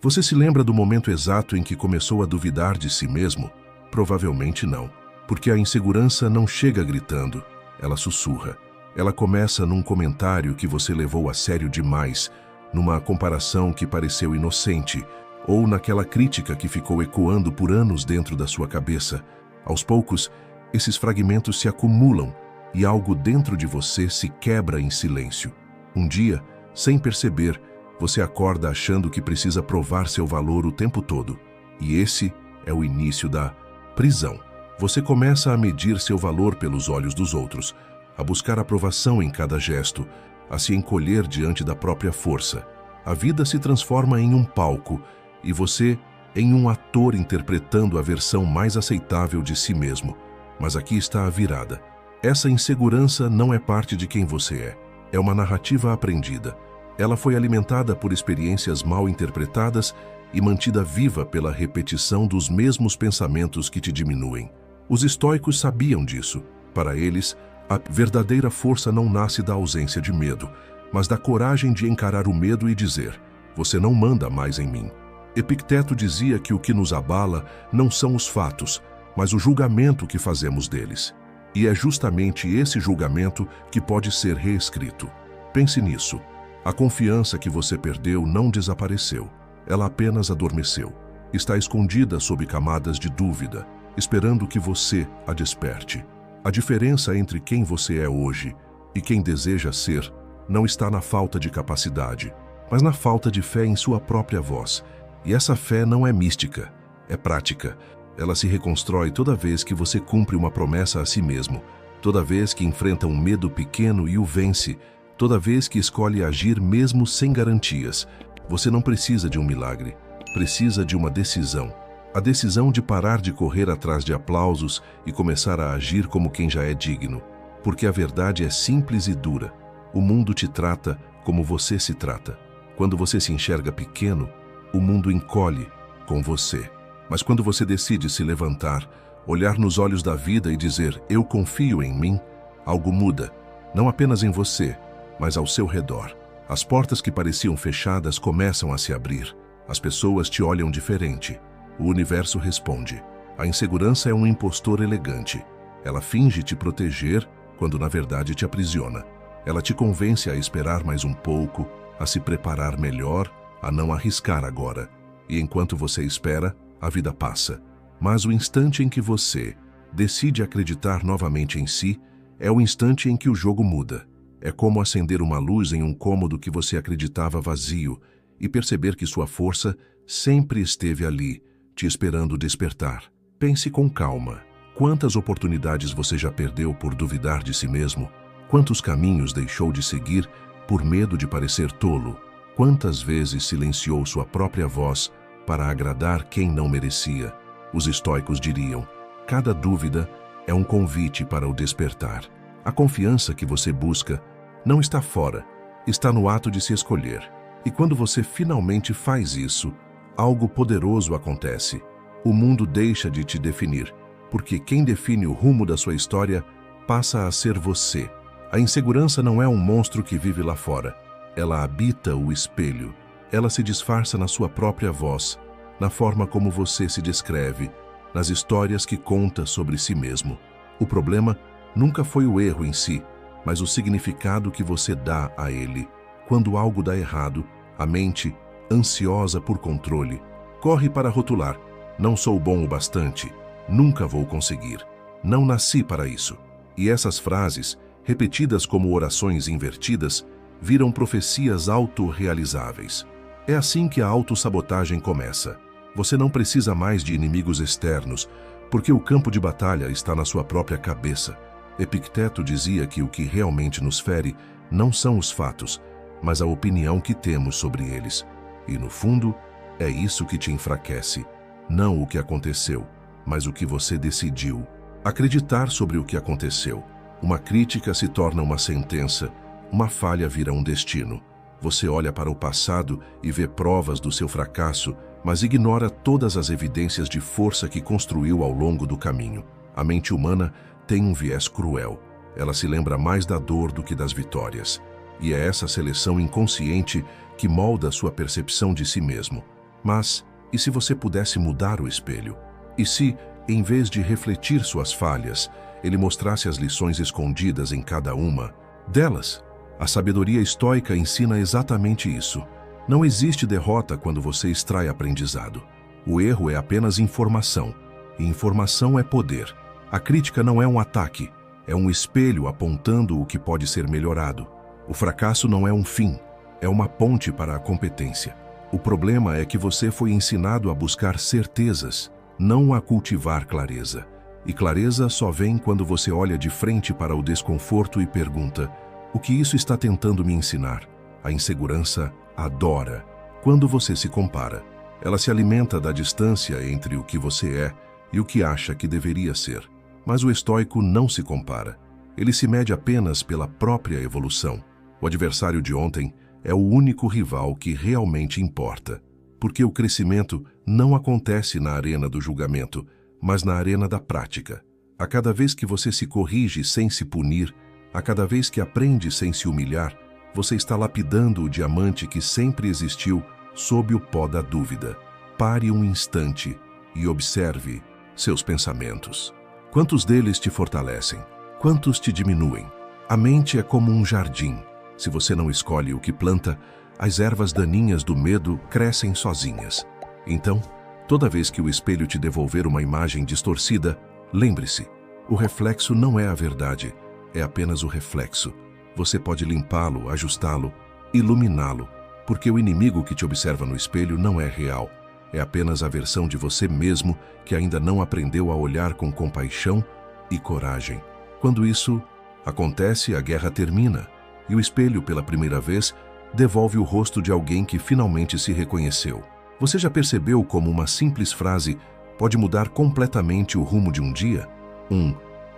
Você se lembra do momento exato em que começou a duvidar de si mesmo? Provavelmente não, porque a insegurança não chega gritando, ela sussurra. Ela começa num comentário que você levou a sério demais, numa comparação que pareceu inocente, ou naquela crítica que ficou ecoando por anos dentro da sua cabeça. Aos poucos, esses fragmentos se acumulam e algo dentro de você se quebra em silêncio. Um dia, sem perceber, você acorda achando que precisa provar seu valor o tempo todo. E esse é o início da prisão. Você começa a medir seu valor pelos olhos dos outros, a buscar aprovação em cada gesto, a se encolher diante da própria força. A vida se transforma em um palco e você em um ator interpretando a versão mais aceitável de si mesmo. Mas aqui está a virada. Essa insegurança não é parte de quem você é uma narrativa aprendida. Ela foi alimentada por experiências mal interpretadas e mantida viva pela repetição dos mesmos pensamentos que te diminuem. Os estoicos sabiam disso. Para eles, a verdadeira força não nasce da ausência de medo, mas da coragem de encarar o medo e dizer: você não manda mais em mim. Epicteto dizia que o que nos abala não são os fatos, mas o julgamento que fazemos deles. E é justamente esse julgamento que pode ser reescrito. Pense nisso. A confiança que você perdeu não desapareceu. Ela apenas adormeceu. Está escondida sob camadas de dúvida, esperando que você a desperte. A diferença entre quem você é hoje e quem deseja ser não está na falta de capacidade, mas na falta de fé em sua própria voz. E essa fé não é mística, é prática. Ela se reconstrói toda vez que você cumpre uma promessa a si mesmo, toda vez que enfrenta um medo pequeno e o vence, toda vez que escolhe agir mesmo sem garantias. Você não precisa de um milagre, precisa de uma decisão. A decisão de parar de correr atrás de aplausos e começar a agir como quem já é digno. Porque a verdade é simples e dura. O mundo te trata como você se trata. Quando você se enxerga pequeno, o mundo encolhe com você. Mas quando você decide se levantar, olhar nos olhos da vida e dizer: eu confio em mim, algo muda. Não apenas em você, mas ao seu redor. As portas que pareciam fechadas começam a se abrir. As pessoas te olham diferente. O universo responde. A insegurança é um impostor elegante. Ela finge te proteger, quando na verdade te aprisiona. Ela te convence a esperar mais um pouco, a se preparar melhor, a não arriscar agora. E enquanto você espera, a vida passa. Mas o instante em que você decide acreditar novamente em si, é o instante em que o jogo muda. É como acender uma luz em um cômodo que você acreditava vazio e perceber que sua força sempre esteve ali, te esperando despertar. Pense com calma. Quantas oportunidades você já perdeu por duvidar de si mesmo? Quantos caminhos deixou de seguir por medo de parecer tolo? Quantas vezes silenciou sua própria voz para agradar quem não merecia? Os estoicos diriam: cada dúvida é um convite para o despertar. A confiança que você busca não está fora, está no ato de se escolher. E quando você finalmente faz isso, algo poderoso acontece. O mundo deixa de te definir, porque quem define o rumo da sua história passa a ser você. A insegurança não é um monstro que vive lá fora. Ela habita o espelho. Ela se disfarça na sua própria voz, na forma como você se descreve, nas histórias que conta sobre si mesmo. O problema nunca foi o erro em si, mas o significado que você dá a ele. Quando algo dá errado, a mente, ansiosa por controle, corre para rotular: não sou bom o bastante, nunca vou conseguir, não nasci para isso. E essas frases, repetidas como orações invertidas, viram profecias autorrealizáveis. É assim que a autossabotagem começa. Você não precisa mais de inimigos externos, porque o campo de batalha está na sua própria cabeça. Epicteto dizia que o que realmente nos fere não são os fatos, mas a opinião que temos sobre eles. E no fundo, é isso que te enfraquece. Não o que aconteceu, mas o que você decidiu. Acreditar sobre o que aconteceu. Uma crítica se torna uma sentença, uma falha vira um destino. Você olha para o passado e vê provas do seu fracasso, mas ignora todas as evidências de força que construiu ao longo do caminho. A mente humana tem um viés cruel. Ela se lembra mais da dor do que das vitórias. E é essa seleção inconsciente que molda sua percepção de si mesmo. Mas, e se você pudesse mudar o espelho? E se, em vez de refletir suas falhas, ele mostrasse as lições escondidas em cada uma delas? A sabedoria estoica ensina exatamente isso. Não existe derrota quando você extrai aprendizado. O erro é apenas informação, e informação é poder. A crítica não é um ataque, é um espelho apontando o que pode ser melhorado. O fracasso não é um fim, é uma ponte para a competência. O problema é que você foi ensinado a buscar certezas, não a cultivar clareza. E clareza só vem quando você olha de frente para o desconforto e pergunta: o que isso está tentando me ensinar? A insegurança adora quando você se compara. Ela se alimenta da distância entre o que você é e o que acha que deveria ser. Mas o estoico não se compara. Ele se mede apenas pela própria evolução. O adversário de ontem é o único rival que realmente importa, porque o crescimento não acontece na arena do julgamento, mas na arena da prática. A cada vez que você se corrige sem se punir, a cada vez que aprende sem se humilhar, você está lapidando o diamante que sempre existiu sob o pó da dúvida. Pare um instante e observe seus pensamentos. Quantos deles te fortalecem? Quantos te diminuem? A mente é como um jardim. Se você não escolhe o que planta, as ervas daninhas do medo crescem sozinhas. Então, toda vez que o espelho te devolver uma imagem distorcida, lembre-se, o reflexo não é a verdade, é apenas o reflexo. Você pode limpá-lo, ajustá-lo, iluminá-lo, porque o inimigo que te observa no espelho não é real. É apenas a versão de você mesmo que ainda não aprendeu a olhar com compaixão e coragem. Quando isso acontece, a guerra termina, e o espelho, pela primeira vez, devolve o rosto de alguém que finalmente se reconheceu. Você já percebeu como uma simples frase pode mudar completamente o rumo de um dia?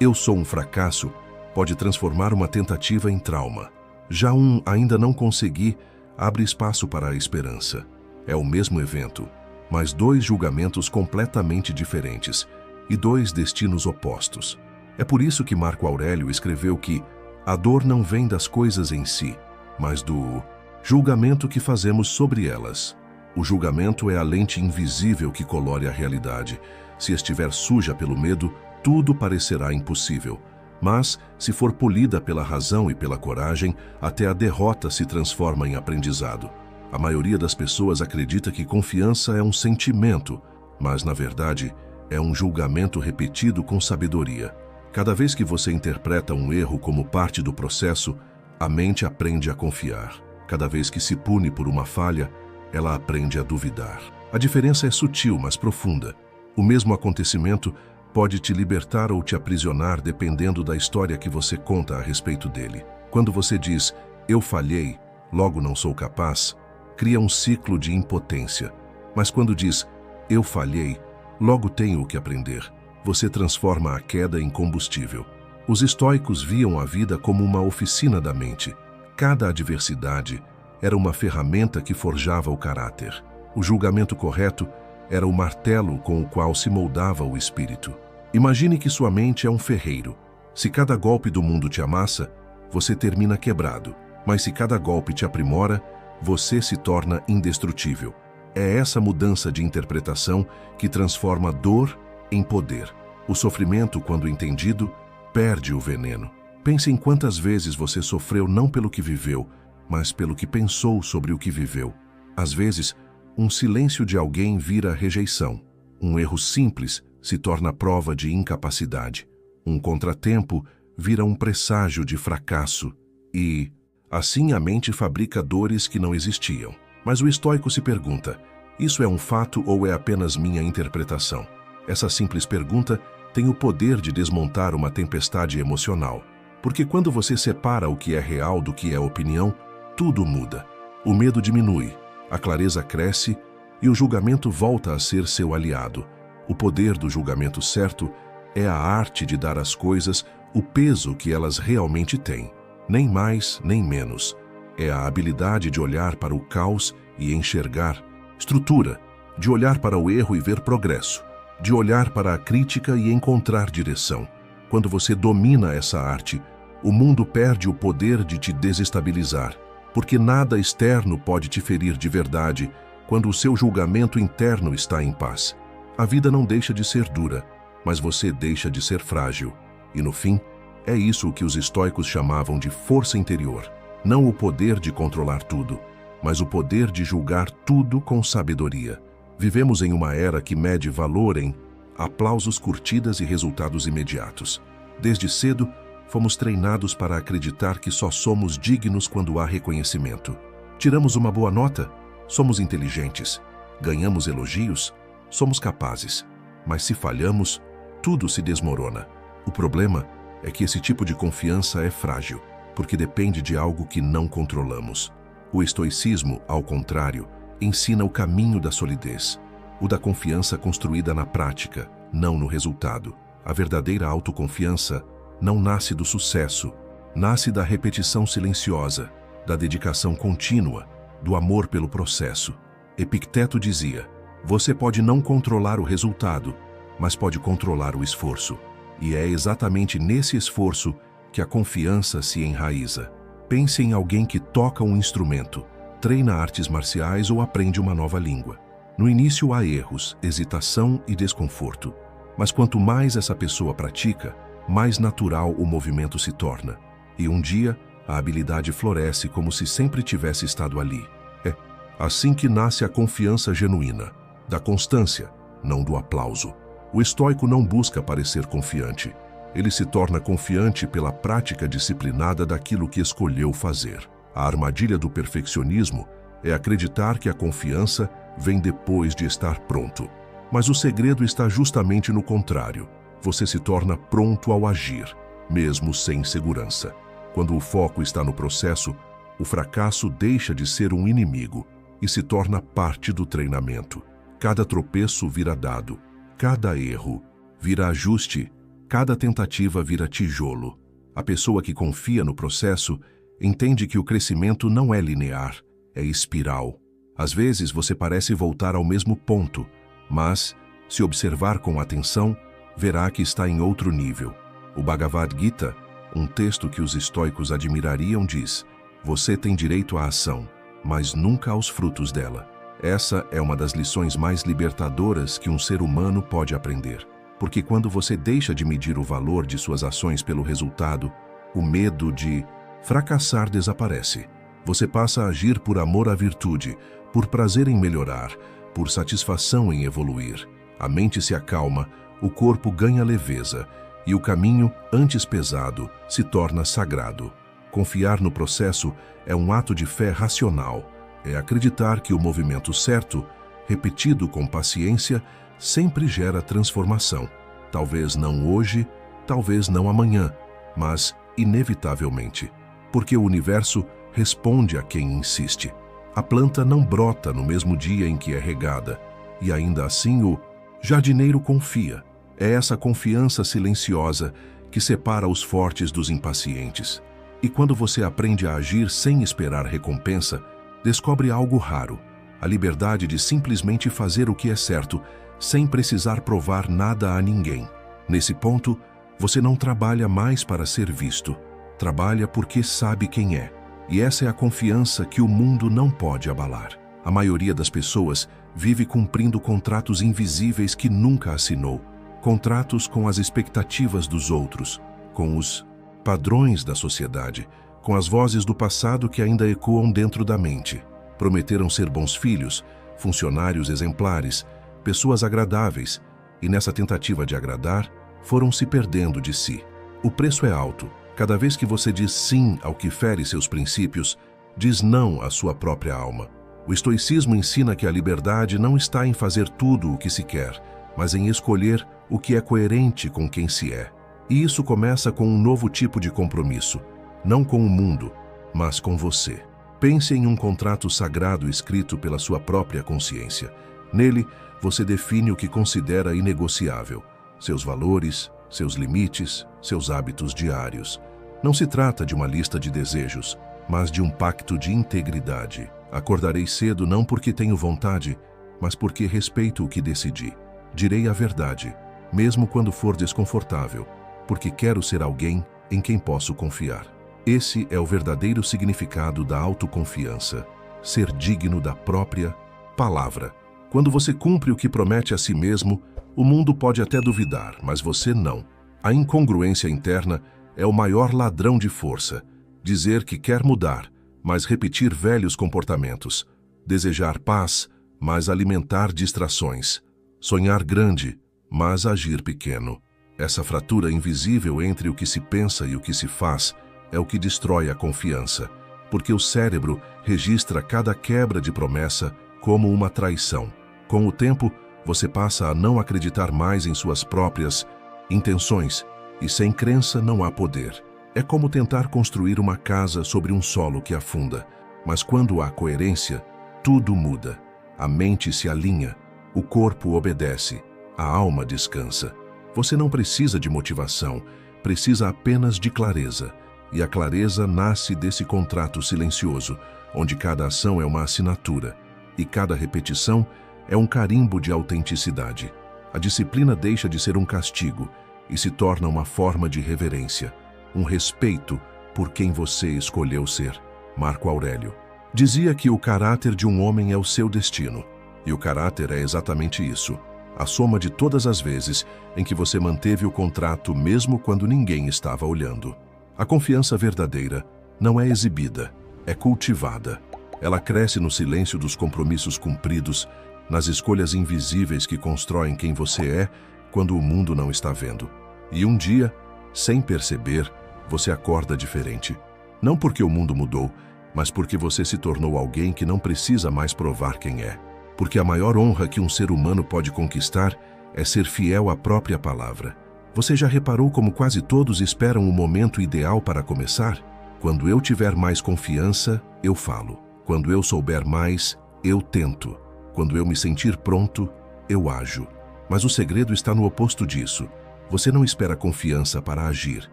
"Eu sou um fracasso" pode transformar uma tentativa em trauma. Já "ainda não consegui" abre espaço para a esperança. É o mesmo evento, mas dois julgamentos completamente diferentes e dois destinos opostos. É por isso que Marco Aurélio escreveu que a dor não vem das coisas em si, mas do julgamento que fazemos sobre elas. O julgamento é a lente invisível que colore a realidade. Se estiver suja pelo medo, tudo parecerá impossível. Mas, se for polida pela razão e pela coragem, até a derrota se transforma em aprendizado. A maioria das pessoas acredita que confiança é um sentimento, mas, na verdade, é um julgamento repetido com sabedoria. Cada vez que você interpreta um erro como parte do processo, a mente aprende a confiar. Cada vez que se pune por uma falha, ela aprende a duvidar. A diferença é sutil, mas profunda. O mesmo acontecimento pode te libertar ou te aprisionar dependendo da história que você conta a respeito dele. Quando você diz, "eu falhei, logo não sou capaz", cria um ciclo de impotência. Mas quando diz, "eu falhei, logo tenho o que aprender", você transforma a queda em combustível. Os estoicos viam a vida como uma oficina da mente. Cada adversidade era uma ferramenta que forjava o caráter. O julgamento correto era o martelo com o qual se moldava o espírito. Imagine que sua mente é um ferreiro. Se cada golpe do mundo te amassa, você termina quebrado. Mas se cada golpe te aprimora, você se torna indestrutível. É essa mudança de interpretação que transforma dor em poder. O sofrimento, quando entendido, perde o veneno. Pense em quantas vezes você sofreu não pelo que viveu, mas pelo que pensou sobre o que viveu. Às vezes, um silêncio de alguém vira rejeição. Um erro simples se torna prova de incapacidade. Um contratempo vira um presságio de fracasso. E, assim, a mente fabrica dores que não existiam. Mas o estoico se pergunta, isso é um fato ou é apenas minha interpretação? Essa simples pergunta tem o poder de desmontar uma tempestade emocional. Porque quando você separa o que é real do que é opinião, tudo muda. O medo diminui, a clareza cresce e o julgamento volta a ser seu aliado. O poder do julgamento certo é a arte de dar às coisas o peso que elas realmente têm. Nem mais, nem menos. É a habilidade de olhar para o caos e enxergar estrutura, de olhar para o erro e ver progresso, de olhar para a crítica e encontrar direção. Quando você domina essa arte, o mundo perde o poder de te desestabilizar, porque nada externo pode te ferir de verdade quando o seu julgamento interno está em paz. A vida não deixa de ser dura, mas você deixa de ser frágil. E no fim, é isso que os estoicos chamavam de força interior. Não o poder de controlar tudo, mas o poder de julgar tudo com sabedoria. Vivemos em uma era que mede valor em aplausos, curtidas e resultados imediatos. Desde cedo, fomos treinados para acreditar que só somos dignos quando há reconhecimento. Tiramos uma boa nota? Somos inteligentes. Ganhamos elogios? Somos capazes. Mas se falhamos, tudo se desmorona. O problema é que esse tipo de confiança é frágil, porque depende de algo que não controlamos. O estoicismo, ao contrário, ensina o caminho da solidez, o da confiança construída na prática, não no resultado. A verdadeira autoconfiança não nasce do sucesso, nasce da repetição silenciosa, da dedicação contínua, do amor pelo processo. Epicteto dizia: você pode não controlar o resultado, mas pode controlar o esforço. E é exatamente nesse esforço que a confiança se enraiza. Pense em alguém que toca um instrumento, treina artes marciais ou aprende uma nova língua. No início há erros, hesitação e desconforto. Mas quanto mais essa pessoa pratica, mais natural o movimento se torna. E um dia, a habilidade floresce como se sempre tivesse estado ali. É assim que nasce a confiança genuína, da constância, não do aplauso. O estoico não busca parecer confiante. Ele se torna confiante pela prática disciplinada daquilo que escolheu fazer. A armadilha do perfeccionismo é acreditar que a confiança vem depois de estar pronto. Mas o segredo está justamente no contrário. Você se torna pronto ao agir, mesmo sem segurança. Quando o foco está no processo, o fracasso deixa de ser um inimigo e se torna parte do treinamento. Cada tropeço vira dado, cada erro vira ajuste, cada tentativa vira tijolo. A pessoa que confia no processo entende que o crescimento não é linear, é espiral. Às vezes você parece voltar ao mesmo ponto, mas, se observar com atenção, verá que está em outro nível. O Bhagavad Gita, um texto que os estoicos admirariam, diz: você tem direito à ação, mas nunca aos frutos dela. Essa é uma das lições mais libertadoras que um ser humano pode aprender. Porque quando você deixa de medir o valor de suas ações pelo resultado, o medo de fracassar desaparece. Você passa a agir por amor à virtude, por prazer em melhorar, por satisfação em evoluir. A mente se acalma, o corpo ganha leveza e o caminho, antes pesado, se torna sagrado. Confiar no processo é um ato de fé racional. É acreditar que o movimento certo, repetido com paciência, sempre gera transformação. Talvez não hoje, talvez não amanhã, mas inevitavelmente. Porque o universo responde a quem insiste. A planta não brota no mesmo dia em que é regada, e ainda assim o jardineiro confia. É essa confiança silenciosa que separa os fortes dos impacientes. E quando você aprende a agir sem esperar recompensa, descobre algo raro: a liberdade de simplesmente fazer o que é certo, sem precisar provar nada a ninguém. Nesse ponto, você não trabalha mais para ser visto, trabalha porque sabe quem é. E essa é a confiança que o mundo não pode abalar. A maioria das pessoas vive cumprindo contratos invisíveis que nunca assinou, contratos com as expectativas dos outros, com os padrões da sociedade, com as vozes do passado que ainda ecoam dentro da mente. Prometeram ser bons filhos, funcionários exemplares, pessoas agradáveis, e nessa tentativa de agradar, foram se perdendo de si. O preço é alto. Cada vez que você diz sim ao que fere seus princípios, diz não à sua própria alma. O estoicismo ensina que a liberdade não está em fazer tudo o que se quer, mas em escolher o que é coerente com quem se é. E isso começa com um novo tipo de compromisso, não com o mundo, mas com você. Pense em um contrato sagrado escrito pela sua própria consciência. Nele, você define o que considera inegociável: seus valores, seus limites, seus hábitos diários. Não se trata de uma lista de desejos, mas de um pacto de integridade. Acordarei cedo não porque tenho vontade, mas porque respeito o que decidi. Direi a verdade, mesmo quando for desconfortável, porque quero ser alguém em quem posso confiar. Esse é o verdadeiro significado da autoconfiança: ser digno da própria palavra. Quando você cumpre o que promete a si mesmo, o mundo pode até duvidar, mas você não. A incongruência interna é o maior ladrão de força. Dizer que quer mudar, mas repetir velhos comportamentos. Desejar paz, mas alimentar distrações. Sonhar grande, mas agir pequeno. Essa fratura invisível entre o que se pensa e o que se faz é o que destrói a confiança, porque o cérebro registra cada quebra de promessa como uma traição. Com o tempo, você passa a não acreditar mais em suas próprias intenções, e sem crença não há poder. É como tentar construir uma casa sobre um solo que afunda, mas quando há coerência, tudo muda. A mente se alinha, o corpo obedece, a alma descansa. Você não precisa de motivação, precisa apenas de clareza. E a clareza nasce desse contrato silencioso, onde cada ação é uma assinatura, e cada repetição é um carimbo de autenticidade. A disciplina deixa de ser um castigo e se torna uma forma de reverência, um respeito por quem você escolheu ser. Marco Aurélio dizia que o caráter de um homem é o seu destino, e o caráter é exatamente isso, a soma de todas as vezes em que você manteve o contrato mesmo quando ninguém estava olhando. A confiança verdadeira não é exibida, é cultivada. Ela cresce no silêncio dos compromissos cumpridos, nas escolhas invisíveis que constroem quem você é quando o mundo não está vendo. E um dia, sem perceber, você acorda diferente. Não porque o mundo mudou, mas porque você se tornou alguém que não precisa mais provar quem é. Porque a maior honra que um ser humano pode conquistar é ser fiel à própria palavra. Você já reparou como quase todos esperam o momento ideal para começar? Quando eu tiver mais confiança, eu falo. Quando eu souber mais, eu tento. Quando eu me sentir pronto, eu ajo. Mas o segredo está no oposto disso. Você não espera confiança para agir.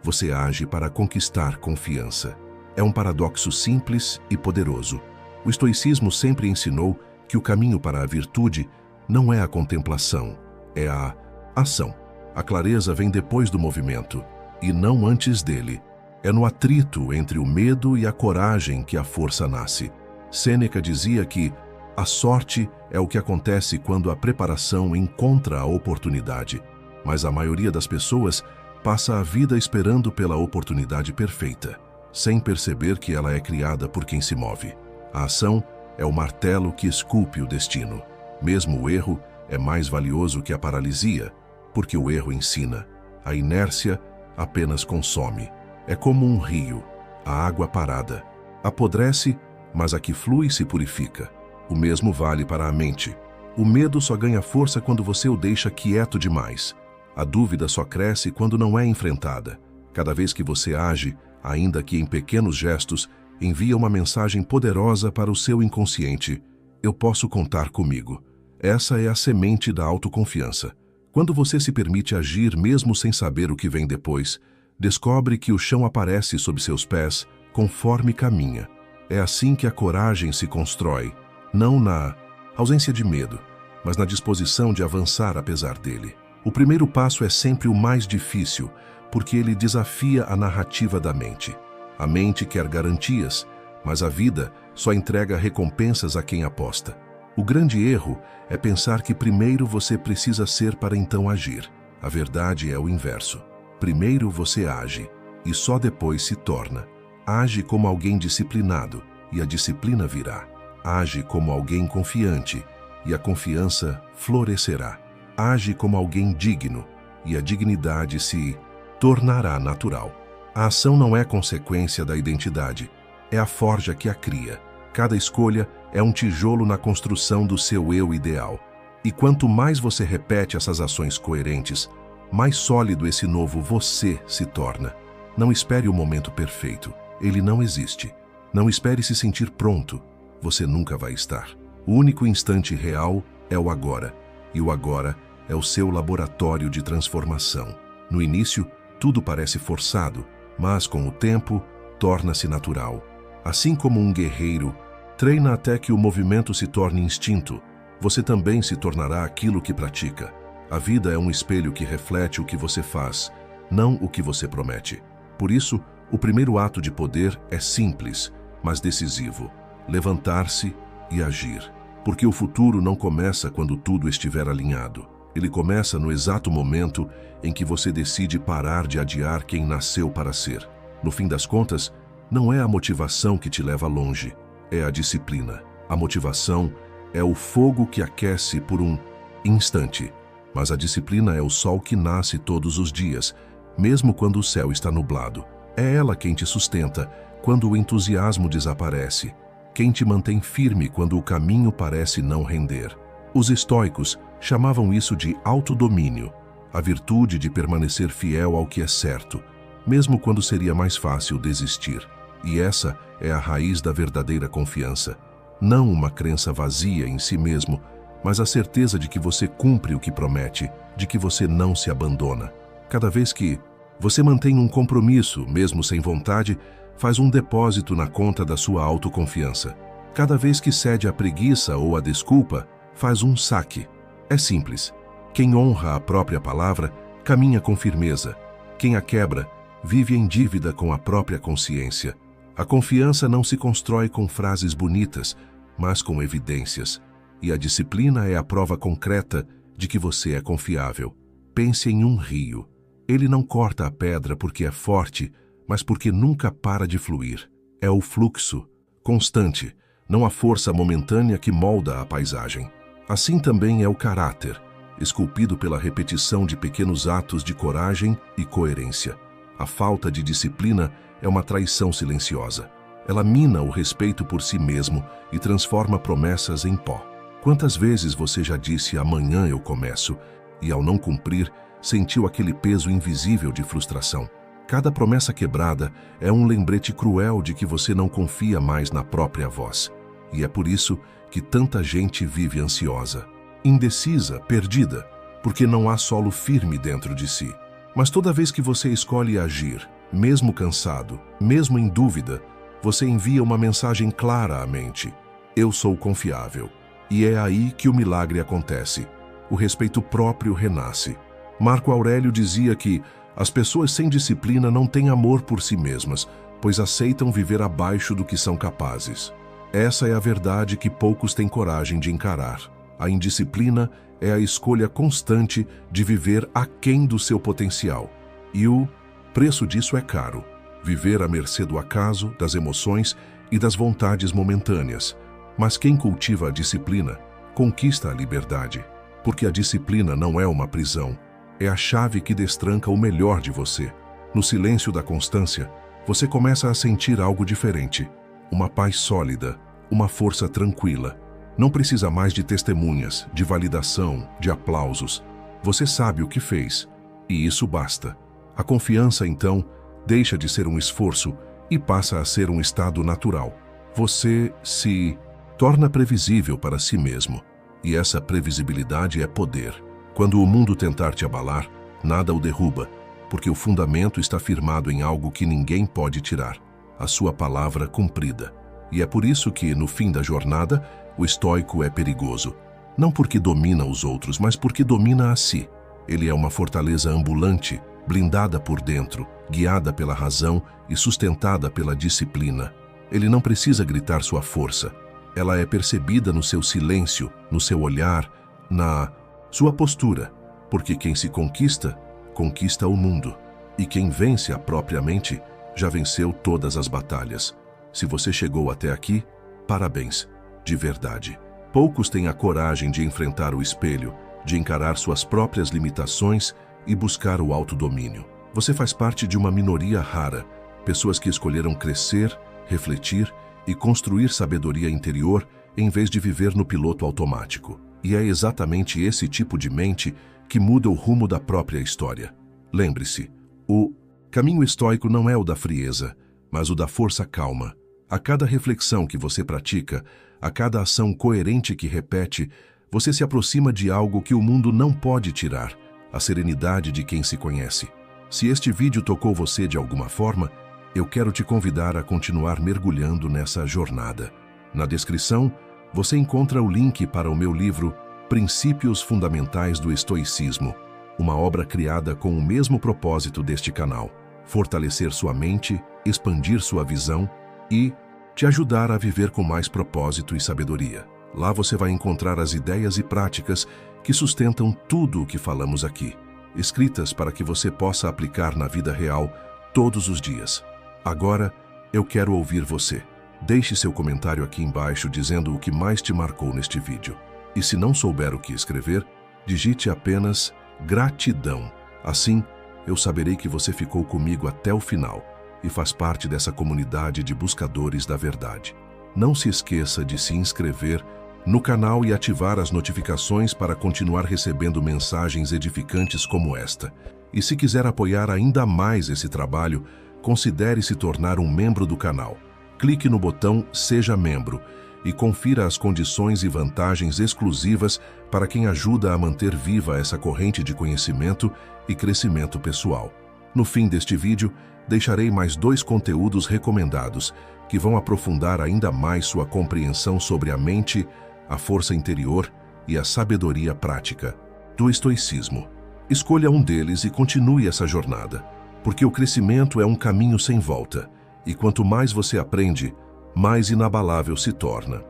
Você age para conquistar confiança. É um paradoxo simples e poderoso. O estoicismo sempre ensinou que o caminho para a virtude não é a contemplação, é a ação. A clareza vem depois do movimento, e não antes dele. É no atrito entre o medo e a coragem que a força nasce. Sêneca dizia que a sorte é o que acontece quando a preparação encontra a oportunidade, mas a maioria das pessoas passa a vida esperando pela oportunidade perfeita, sem perceber que ela é criada por quem se move. A ação é o martelo que esculpe o destino. Mesmo o erro é mais valioso que a paralisia, porque o erro ensina. A inércia apenas consome. É como um rio, a água parada. Apodrece, mas a que flui se purifica. O mesmo vale para a mente. O medo só ganha força quando você o deixa quieto demais. A dúvida só cresce quando não é enfrentada. Cada vez que você age, ainda que em pequenos gestos, envia uma mensagem poderosa para o seu inconsciente. Eu posso contar comigo. Essa é a semente da autoconfiança. Quando você se permite agir mesmo sem saber o que vem depois, descobre que o chão aparece sob seus pés conforme caminha. É assim que a coragem se constrói, não na ausência de medo, mas na disposição de avançar apesar dele. O primeiro passo é sempre o mais difícil, porque ele desafia a narrativa da mente. A mente quer garantias, mas a vida só entrega recompensas a quem aposta. O grande erro é pensar que primeiro você precisa ser para então agir. A verdade é o inverso. Primeiro você age, e só depois se torna. Age como alguém disciplinado, e a disciplina virá. Age como alguém confiante, e a confiança florescerá. Age como alguém digno, e a dignidade se tornará natural. A ação não é consequência da identidade, é a forja que a cria. Cada escolha é um tijolo na construção do seu eu ideal. E quanto mais você repete essas ações coerentes, mais sólido esse novo você se torna. Não espere o momento perfeito, ele não existe. Não espere se sentir pronto, você nunca vai estar. O único instante real é o agora, e o agora é o seu laboratório de transformação. No início, tudo parece forçado, mas com o tempo, torna-se natural. Assim como um guerreiro treina até que o movimento se torne instinto, você também se tornará aquilo que pratica. A vida é um espelho que reflete o que você faz, não o que você promete. Por isso, o primeiro ato de poder é simples, mas decisivo: levantar-se e agir. Porque o futuro não começa quando tudo estiver alinhado. Ele começa no exato momento em que você decide parar de adiar quem nasceu para ser. No fim das contas, não é a motivação que te leva longe, é a disciplina. A motivação é o fogo que aquece por um instante, mas a disciplina é o sol que nasce todos os dias, mesmo quando o céu está nublado. É ela quem te sustenta quando o entusiasmo desaparece, quem te mantém firme quando o caminho parece não render. Os estoicos chamavam isso de autodomínio, a virtude de permanecer fiel ao que é certo, mesmo quando seria mais fácil desistir. E essa é a raiz da verdadeira confiança. Não uma crença vazia em si mesmo, mas a certeza de que você cumpre o que promete, de que você não se abandona. Cada vez que você mantém um compromisso, mesmo sem vontade, faz um depósito na conta da sua autoconfiança. Cada vez que cede à preguiça ou à desculpa, faz um saque. É simples. Quem honra a própria palavra, caminha com firmeza. Quem a quebra, vive em dívida com a própria consciência. A confiança não se constrói com frases bonitas, mas com evidências. E a disciplina é a prova concreta de que você é confiável. Pense em um rio. Ele não corta a pedra porque é forte, mas porque nunca para de fluir. É o fluxo, constante, não a força momentânea que molda a paisagem. Assim também é o caráter, esculpido pela repetição de pequenos atos de coragem e coerência. A falta de disciplina é uma traição silenciosa. Ela mina o respeito por si mesmo e transforma promessas em pó. Quantas vezes você já disse amanhã eu começo e, ao não cumprir, sentiu aquele peso invisível de frustração? Cada promessa quebrada é um lembrete cruel de que você não confia mais na própria voz. E é por isso que tanta gente vive ansiosa, indecisa, perdida, porque não há solo firme dentro de si. Mas toda vez que você escolhe agir, mesmo cansado, mesmo em dúvida, você envia uma mensagem clara à mente: eu sou confiável. E é aí que o milagre acontece. O respeito próprio renasce. Marco Aurélio dizia que as pessoas sem disciplina não têm amor por si mesmas, pois aceitam viver abaixo do que são capazes. Essa é a verdade que poucos têm coragem de encarar. A indisciplina é a escolha constante de viver aquém do seu potencial. E o preço disso é caro. Viver à mercê do acaso, das emoções e das vontades momentâneas. Mas quem cultiva a disciplina, conquista a liberdade. Porque a disciplina não é uma prisão. É a chave que destranca o melhor de você. No silêncio da constância, você começa a sentir algo diferente. Uma paz sólida, uma força tranquila. Não precisa mais de testemunhas, de validação, de aplausos. Você sabe o que fez, e isso basta. A confiança, então, deixa de ser um esforço e passa a ser um estado natural. Você se torna previsível para si mesmo, e essa previsibilidade é poder. Quando o mundo tentar te abalar, nada o derruba, porque o fundamento está firmado em algo que ninguém pode tirar, a sua palavra cumprida. E é por isso que, no fim da jornada, o estoico é perigoso. Não porque domina os outros, mas porque domina a si. Ele é uma fortaleza ambulante, blindada por dentro, guiada pela razão e sustentada pela disciplina. Ele não precisa gritar sua força. Ela é percebida no seu silêncio, no seu olhar, na sua postura. Porque quem se conquista, conquista o mundo. E quem vence a própria mente, já venceu todas as batalhas. Se você chegou até aqui, parabéns, de verdade. Poucos têm a coragem de enfrentar o espelho, de encarar suas próprias limitações e buscar o autodomínio. Você faz parte de uma minoria rara, pessoas que escolheram crescer, refletir e construir sabedoria interior em vez de viver no piloto automático. E é exatamente esse tipo de mente que muda o rumo da própria história. Lembre-se, o caminho estoico não é o da frieza, mas o da força calma. A cada reflexão que você pratica, a cada ação coerente que repete, você se aproxima de algo que o mundo não pode tirar, a serenidade de quem se conhece. Se este vídeo tocou você de alguma forma, eu quero te convidar a continuar mergulhando nessa jornada. Na descrição, você encontra o link para o meu livro Princípios Fundamentais do Estoicismo, uma obra criada com o mesmo propósito deste canal: fortalecer sua mente, expandir sua visão e te ajudar a viver com mais propósito e sabedoria. Lá você vai encontrar as ideias e práticas que sustentam tudo o que falamos aqui, escritas para que você possa aplicar na vida real todos os dias. Agora, eu quero ouvir você. Deixe seu comentário aqui embaixo dizendo o que mais te marcou neste vídeo. E se não souber o que escrever, digite apenas gratidão. Assim, eu saberei que você ficou comigo até o final e faz parte dessa comunidade de buscadores da verdade. Não se esqueça de se inscrever no canal e ativar as notificações para continuar recebendo mensagens edificantes como esta. E se quiser apoiar ainda mais esse trabalho, considere se tornar um membro do canal. Clique no botão Seja Membro e confira as condições e vantagens exclusivas para quem ajuda a manter viva essa corrente de conhecimento e crescimento pessoal. No fim deste vídeo, deixarei mais 2 conteúdos recomendados que vão aprofundar ainda mais sua compreensão sobre a mente, a força interior e a sabedoria prática do estoicismo. Escolha um deles e continue essa jornada, porque o crescimento é um caminho sem volta, e quanto mais você aprende, mais inabalável se torna.